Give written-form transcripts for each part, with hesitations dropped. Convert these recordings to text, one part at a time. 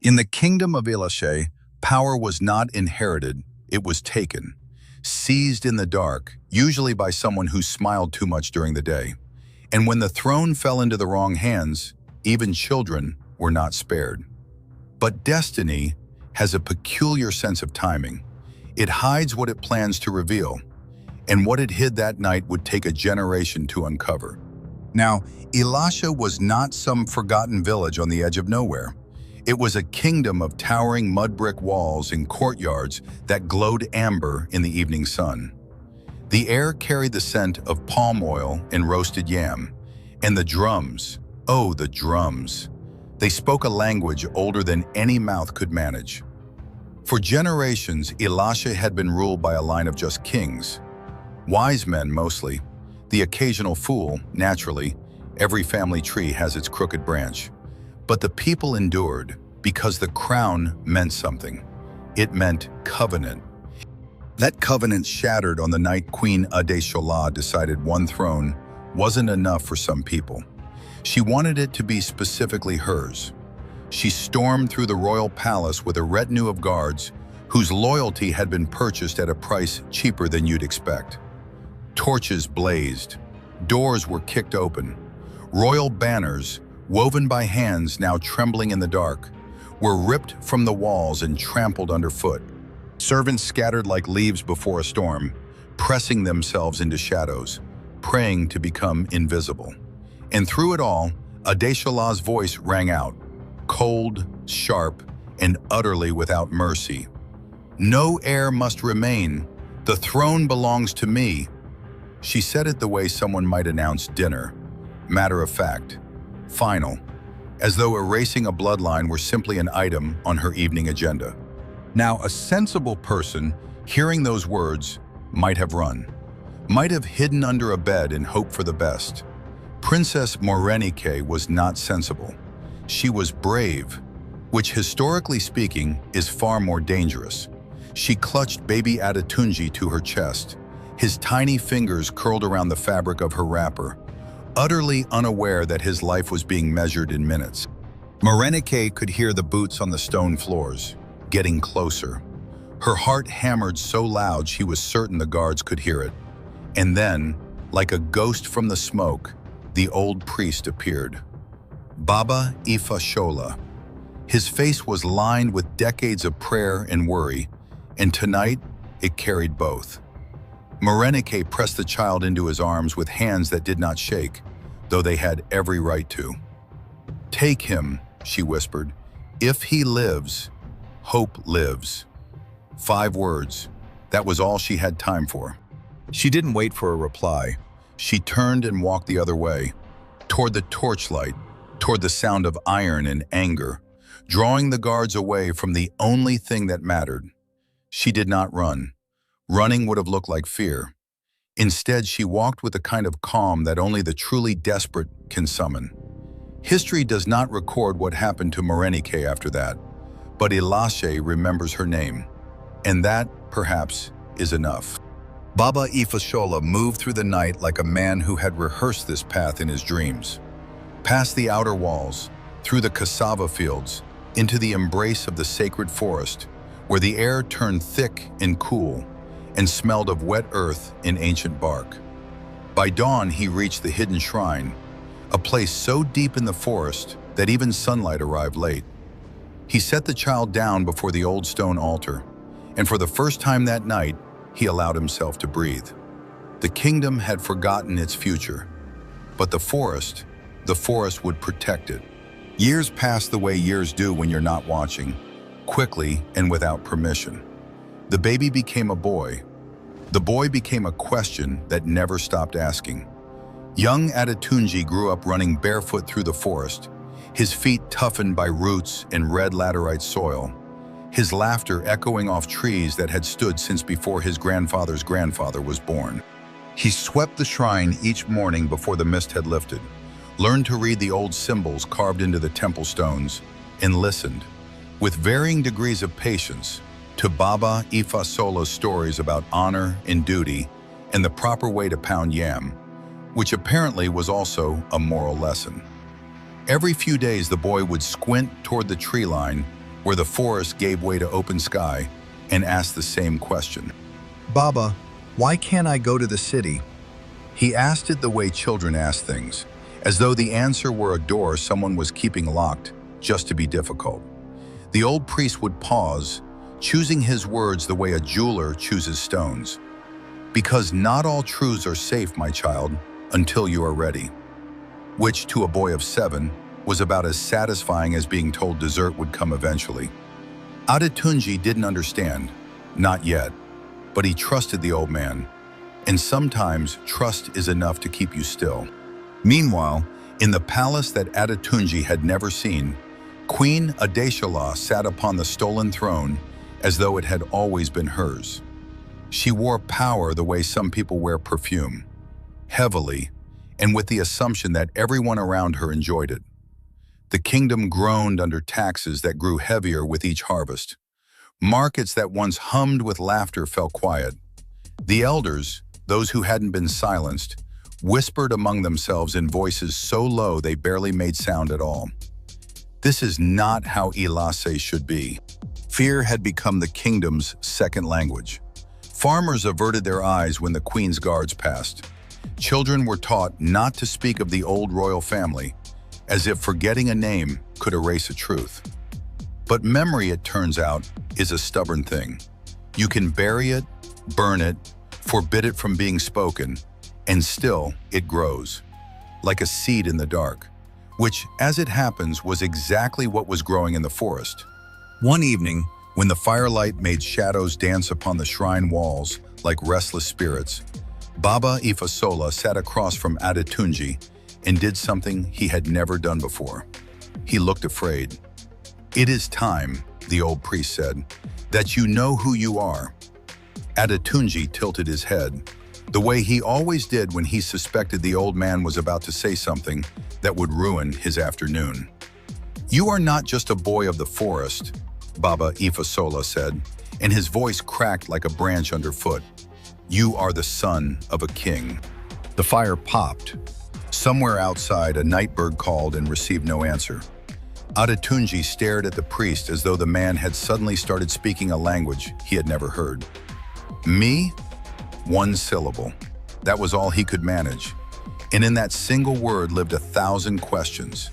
In the kingdom of Ilasẹ, power was not inherited, it was taken, seized in the dark, usually by someone who smiled too much during the day. And when the throne fell into the wrong hands, even children were not spared. But destiny has a peculiar sense of timing. It hides what it plans to reveal, and what it hid that night would take a generation to uncover. Now, Ilasẹ was not some forgotten village on the edge of nowhere. It was a kingdom of towering mud brick walls and courtyards that glowed amber in the evening sun. The air carried the scent of palm oil and roasted yam, and the drums, oh, the drums. They spoke a language older than any mouth could manage. For generations, Ilasẹ had been ruled by a line of just kings. Wise men mostly. The occasional fool, naturally. Every family tree has its crooked branch. But the people endured because the crown meant something. It meant covenant. That covenant shattered on the night Queen Adetunji decided one throne wasn't enough for some people. She wanted it to be specifically hers. She stormed through the royal palace with a retinue of guards whose loyalty had been purchased at a price cheaper than you'd expect. Torches blazed. Doors were kicked open. Royal banners, woven by hands now trembling in the dark, were ripped from the walls and trampled underfoot. Servants scattered like leaves before a storm, pressing themselves into shadows, praying to become invisible. And through it all, Adetunji's voice rang out, cold, sharp, and utterly without mercy. "No heir must remain. The throne belongs to me." She said it the way someone might announce dinner. Matter of fact, final, as though erasing a bloodline were simply an item on her evening agenda. Now, a sensible person, hearing those words, might have run, might have hidden under a bed and hoped for the best. Princess Morenike was not sensible. She was brave, which historically speaking is far more dangerous. She clutched baby Adetunji to her chest, his tiny fingers curled around the fabric of her wrapper, utterly unaware that his life was being measured in minutes. Morenike could hear the boots on the stone floors, getting closer. Her heart hammered so loud she was certain the guards could hear it. And then, like a ghost from the smoke, the old priest appeared. Baba Ifashola. His face was lined with decades of prayer and worry, and tonight it carried both. Morenike pressed the child into his arms with hands that did not shake, though they had every right to. "Take him," she whispered. "If he lives, hope lives." 5 words. That was all she had time for. She didn't wait for a reply. She turned and walked the other way, toward the torchlight, toward the sound of iron and anger, drawing the guards away from the only thing that mattered. She did not run. Running would have looked like fear. Instead, she walked with the kind of calm that only the truly desperate can summon. History does not record what happened to Morenike after that, but Ilasẹ remembers her name, and that, perhaps, is enough. Baba Ifashola moved through the night like a man who had rehearsed this path in his dreams. Past the outer walls, through the cassava fields, into the embrace of the sacred forest, where the air turned thick and cool, and smelled of wet earth and ancient bark. By dawn, he reached the hidden shrine, a place so deep in the forest that even sunlight arrived late. He set the child down before the old stone altar, and for the first time that night, he allowed himself to breathe. The kingdom had forgotten its future, but the forest would protect it. Years passed the way years do when you're not watching, quickly and without permission. The baby became a boy. The boy became a question that never stopped asking. Young Adetunji grew up running barefoot through the forest, his feet toughened by roots and red laterite soil, his laughter echoing off trees that had stood since before his grandfather's grandfather was born. He swept the shrine each morning before the mist had lifted, learned to read the old symbols carved into the temple stones, and listened, with varying degrees of patience, to Baba Ifasola's stories about honor and duty and the proper way to pound yam, which apparently was also a moral lesson. Every few days, the boy would squint toward the tree line where the forest gave way to open sky, and asked the same question. Baba, why can't I go to the city? He asked it the way children ask things, as though the answer were a door someone was keeping locked just to be difficult. The old priest would pause, choosing his words the way a jeweler chooses stones. Because not all truths are safe, my child, until you are ready. Which, to a boy of 7, was about as satisfying as being told dessert would come eventually. Adetunji didn't understand, not yet, but he trusted the old man, and sometimes trust is enough to keep you still. Meanwhile, in the palace that Adetunji had never seen, Queen Adetunji sat upon the stolen throne as though it had always been hers. She wore power the way some people wear perfume, heavily, and with the assumption that everyone around her enjoyed it. The kingdom groaned under taxes that grew heavier with each harvest. Markets that once hummed with laughter fell quiet. The elders, those who hadn't been silenced, whispered among themselves in voices so low they barely made sound at all. This is not how Ilasẹ should be. Fear had become the kingdom's second language. Farmers averted their eyes when the queen's guards passed. Children were taught not to speak of the old royal family, as if forgetting a name could erase a truth. But memory, it turns out, is a stubborn thing. You can bury it, burn it, forbid it from being spoken, and still it grows, like a seed in the dark, which, as it happens, was exactly what was growing in the forest. One evening, when the firelight made shadows dance upon the shrine walls like restless spirits, Baba Ifasola sat across from Adetunji and did something he had never done before. He looked afraid. "It is time," the old priest said, "that you know who you are." Adetunji tilted his head, the way he always did when he suspected the old man was about to say something that would ruin his afternoon. "You are not just a boy of the forest," Baba Ifasola said, and his voice cracked like a branch underfoot. "You are the son of a king." The fire popped. Somewhere outside, a night bird called and received no answer. Adetunji stared at the priest as though the man had suddenly started speaking a language he had never heard. "Me?" One syllable. That was all he could manage. And in that single word lived 1,000 questions.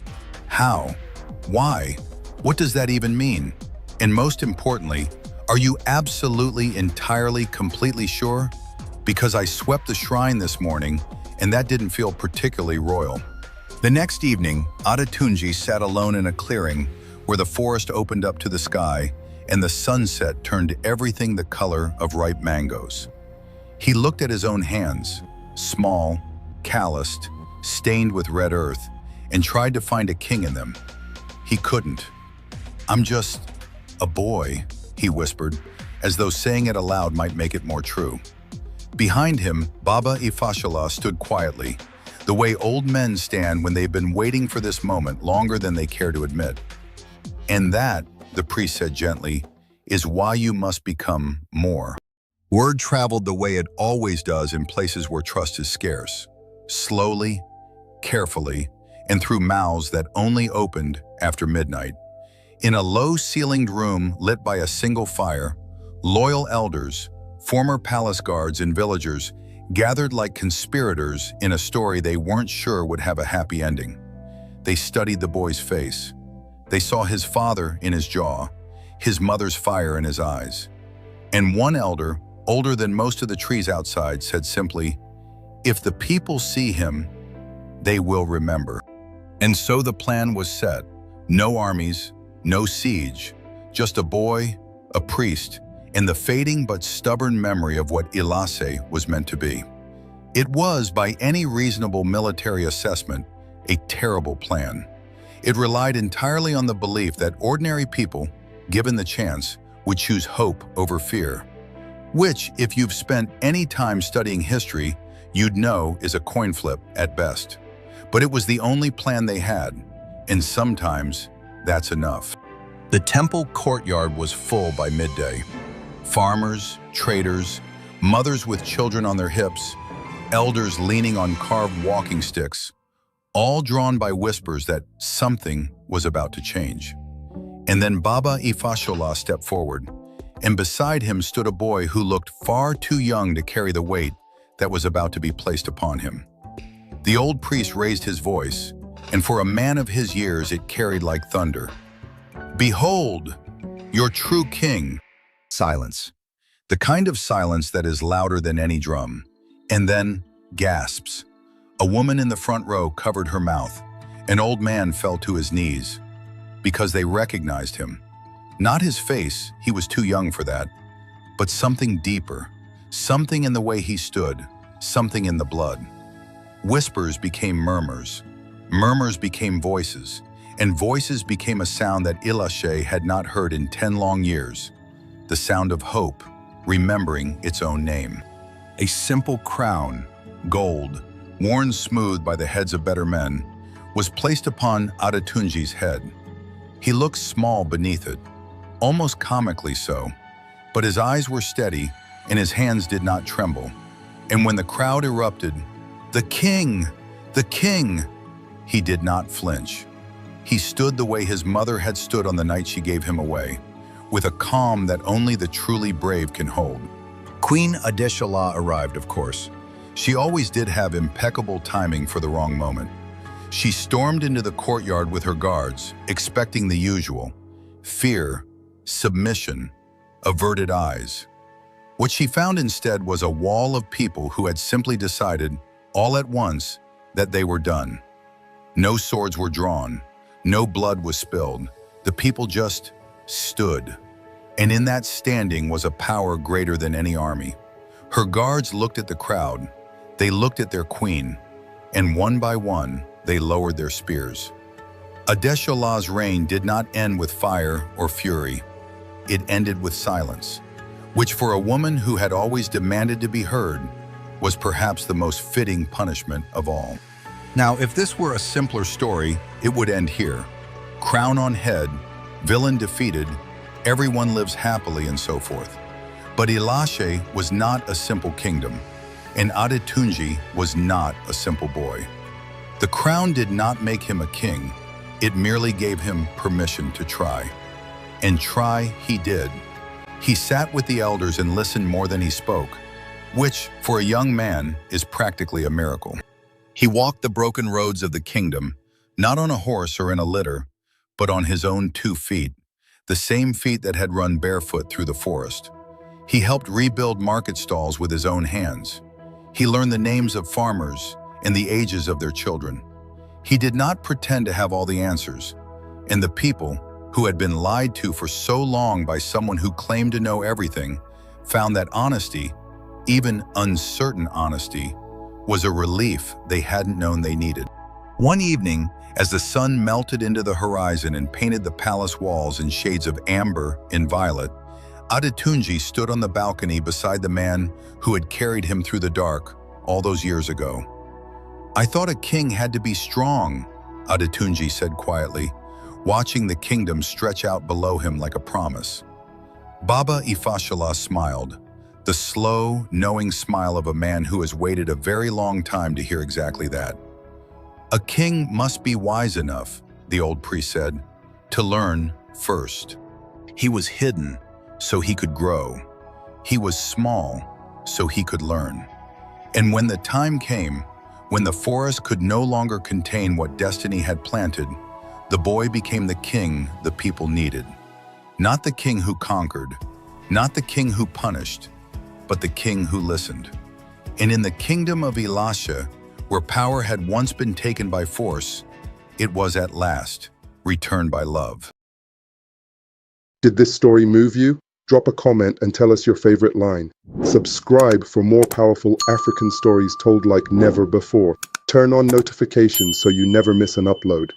How? Why? What does that even mean? And most importantly, are you absolutely, entirely, completely sure? Because I swept the shrine this morning, and that didn't feel particularly royal. The next evening, Adetunji sat alone in a clearing where the forest opened up to the sky and the sunset turned everything the color of ripe mangoes. He looked at his own hands, small, calloused, stained with red earth, and tried to find a king in them. He couldn't. "I'm just a boy," he whispered, as though saying it aloud might make it more true. Behind him, Baba Ifasola stood quietly, the way old men stand when they've been waiting for this moment longer than they care to admit. "And that," the priest said gently, "is why you must become more." Word traveled the way it always does in places where trust is scarce. Slowly, carefully, and through mouths that only opened after midnight. In a low-ceilinged room lit by a single fire, loyal elders, former palace guards, and villagers gathered like conspirators in a story they weren't sure would have a happy ending. They studied the boy's face. They saw his father in his jaw, his mother's fire in his eyes. And one elder, older than most of the trees outside, said simply, "If the people see him, they will remember." And so the plan was set. No armies, no siege, just a boy, a priest, and the fading but stubborn memory of what Ilasẹ was meant to be. It was, by any reasonable military assessment, a terrible plan. It relied entirely on the belief that ordinary people, given the chance, would choose hope over fear, which, if you've spent any time studying history, you'd know is a coin flip at best. But it was the only plan they had, and sometimes that's enough. The temple courtyard was full by midday. Farmers, traders, mothers with children on their hips, elders leaning on carved walking sticks, all drawn by whispers that something was about to change. And then Baba Ifashola stepped forward, and beside him stood a boy who looked far too young to carry the weight that was about to be placed upon him. The old priest raised his voice, and for a man of his years it carried like thunder. "Behold, your true king." Silence. The kind of silence that is louder than any drum. And then, gasps. A woman in the front row covered her mouth. An old man fell to his knees because they recognized him. Not his face, he was too young for that, but something deeper, something in the way he stood, something in the blood. Whispers became murmurs, murmurs became voices, and voices became a sound that Ilasẹ had not heard in 10 long years, the sound of hope, remembering its own name. A simple crown, gold, worn smooth by the heads of better men, was placed upon Adetunji's head. He looked small beneath it, almost comically so, but his eyes were steady and his hands did not tremble. And when the crowd erupted, "The king! The king!" he did not flinch. He stood the way his mother had stood on the night she gave him away, with a calm that only the truly brave can hold. Queen Adetunji arrived, of course. She always did have impeccable timing for the wrong moment. She stormed into the courtyard with her guards, expecting the usual: fear, submission, averted eyes. What she found instead was a wall of people who had simply decided, all at once, that they were done. No swords were drawn, no blood was spilled. The people just stood. And in that standing was a power greater than any army. Her guards looked at the crowd, they looked at their queen, and one by one, they lowered their spears. Adetunji's reign did not end with fire or fury. It ended with silence, which for a woman who had always demanded to be heard, was perhaps the most fitting punishment of all. Now, if this were a simpler story, it would end here. Crown on head, villain defeated, everyone lives happily and so forth. But Ilasẹ was not a simple kingdom, and Adetunji was not a simple boy. The crown did not make him a king, it merely gave him permission to try. And try he did. He sat with the elders and listened more than he spoke, which, for a young man, is practically a miracle. He walked the broken roads of the kingdom, not on a horse or in a litter, but on his own 2 feet, the same feet that had run barefoot through the forest. He helped rebuild market stalls with his own hands. He learned the names of farmers and the ages of their children. He did not pretend to have all the answers, and the people, who had been lied to for so long by someone who claimed to know everything, found that honesty, even uncertain honesty, was a relief they hadn't known they needed. One evening, as the sun melted into the horizon and painted the palace walls in shades of amber and violet, Adetunji stood on the balcony beside the man who had carried him through the dark all those years ago. "I thought a king had to be strong," Adetunji said quietly, watching the kingdom stretch out below him like a promise. Baba Ifashola smiled, the slow, knowing smile of a man who has waited a very long time to hear exactly that. "A king must be wise enough," the old priest said, "to learn first." He was hidden, so he could grow. He was small, so he could learn. And when the time came, when the forest could no longer contain what destiny had planted, the boy became the king the people needed. Not the king who conquered, not the king who punished, but the king who listened. And in the kingdom of Ilasẹ, where power had once been taken by force, it was at last returned by love. Did this story move you? Drop a comment and tell us your favorite line. Subscribe for more powerful African stories told like never before. Turn on notifications so you never miss an upload.